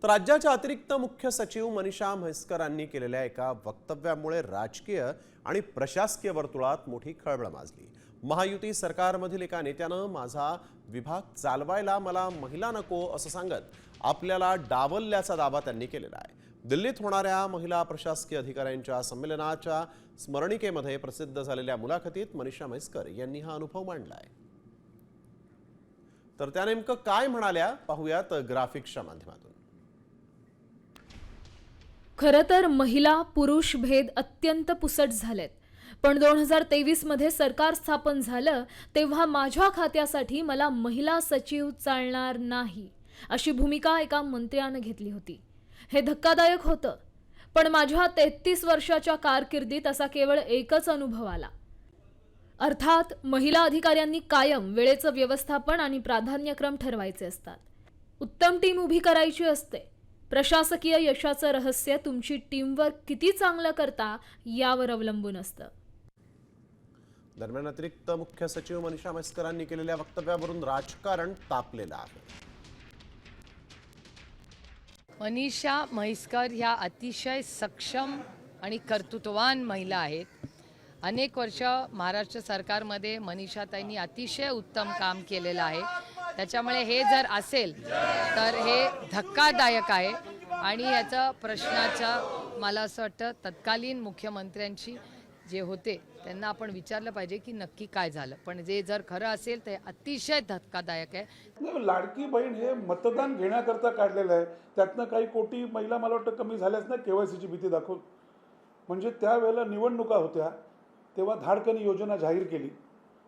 तर राज्याच्या अतिरिक्त मुख्य सचिव मनीषा म्हैसकरांनी केलेल्या एका वक्तव्यामुळे राजकीय आणि प्रशासकीय वर्तुळात मोठी खळबळ माजली। महायुती सरकारमधील एका नेत्यानं माझा विभाग चालवायला मला महिला नको असं सांगत आपल्याला डावलल्याचा दावा त्यांनी केलेला आहे। दिल्लीत होणाऱ्या महिला प्रशासकीय अधिकाऱ्यांच्या संमेलनाच्या स्मरणिकेमध्ये प्रसिद्ध झालेल्या मुलाखतीत मनीषा म्हैसकर यांनी हा अनुभव मांडला आहे। तर त्या नेमकं काय म्हणाल्या पाहूयात ग्राफिक्सच्या माध्यमातून। खरं तर महिला पुरुष भेद अत्यंत पुसट झालेत, पण 2023 मध्ये सरकार स्थापन झालं तेव्हा माझ्या खात्यासाठी मला महिला सचिव चालणार नाही अशी भूमिका एका मंत्र्याने घेतली होती। हे धक्कादायक होतं, पण माझ्या 33 वर्षाच्या कारकिर्दीत असा केवळ एकच अनुभव आला। अर्थात महिला अधिकाऱ्यांनी कायम वेळेचं व्यवस्थापन आणि प्राधान्यक्रम ठरवायचे असतात। उत्तम टीम उभी करायची असते। प्रशासकीय यशाचं रहस्य तुमची टीमवर्क किती चांगलं करता यावर अवलंबून असतं। दरम्यान अतिरिक्त मुख्य सचिव मनीषा म्हैसकरांनी केलेल्या वक्तव्यावरून राजकारण तापलेलं आहे। मनीषा म्हैसकर ह्या अतिशय सक्षम आणि कर्तृत्ववान महिला आहेत। अनेक वर्ष महाराष्ट्र सरकारमध्ये मनीषाताईंनी अतिशय उत्तम काम केलेलं आहे। त्याच्यामुळे हे जर असेल तर हे धक्कादायक आहे आणि याचा प्रश्नाचा मला असं वाटतं तत्कालीन मुख्यमंत्र्यांची जे होते त्यांना आपण विचारलं पाहिजे की नक्की काय झालं, पण जे जर खरं असेल तर अतिशय धक्कादायक आहे। लाडकी बहीण हे मतदान घेण्याकरता काढलेलं आहे, त्यातनं काही कोटी महिला मला वाटतं कमी झाल्याच ना केवायसीची भीती दाखवून। म्हणजे त्यावेळेला निवडणुका होत्या तेव्हा धाडकनी योजना जाहीर केली।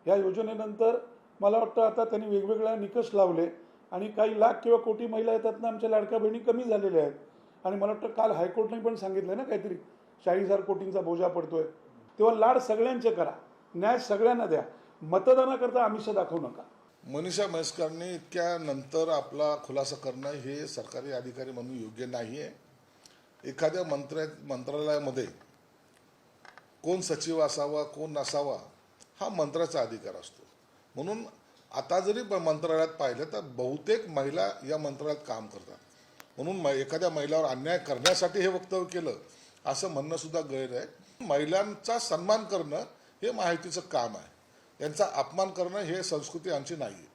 या योजनेनंतर मला वाटतं आता त्यांनी वेगवेगळ्या निकष लावले आणि काही लाख किंवा कोटी महिला येतात ना आमच्या लाडक्या बहिणी कमी झालेल्या आहेत। आणि मला वाटतं काल हायकोर्टने पण सांगितलं ना काहीतरी 40,000 कोटींचा बोजा पडतोय। तेव्हा लाड सगळ्यांचे करा, न्याय सगळ्यांना द्या, मतदानाकरता आमिष दाखवू नका। मनीषा म्हैसकरने इतक्या नंतर आपला खुलासा करणं हे सरकारी अधिकारी म्हणून योग्य नाही आहे। एखाद्या मंत्रालयामध्ये कोण सचिव असावा कोण नसावा हा मंत्र्याचा अधिकार असतो। म्हणून आता जरी मंत्रालयात पाहिलं तर बहुतेक महिला या मंत्रालयात काम करतात। म्हणून एखाद्या महिलावर अन्याय करण्यासाठी हे वक्तव्य केलं असं म्हणणं सुद्धा गैर आहे। महिलांचा सन्मान करणं हे महायुतीचं काम आहे, त्यांचा अपमान करणं हे संस्कृती आमची नाही।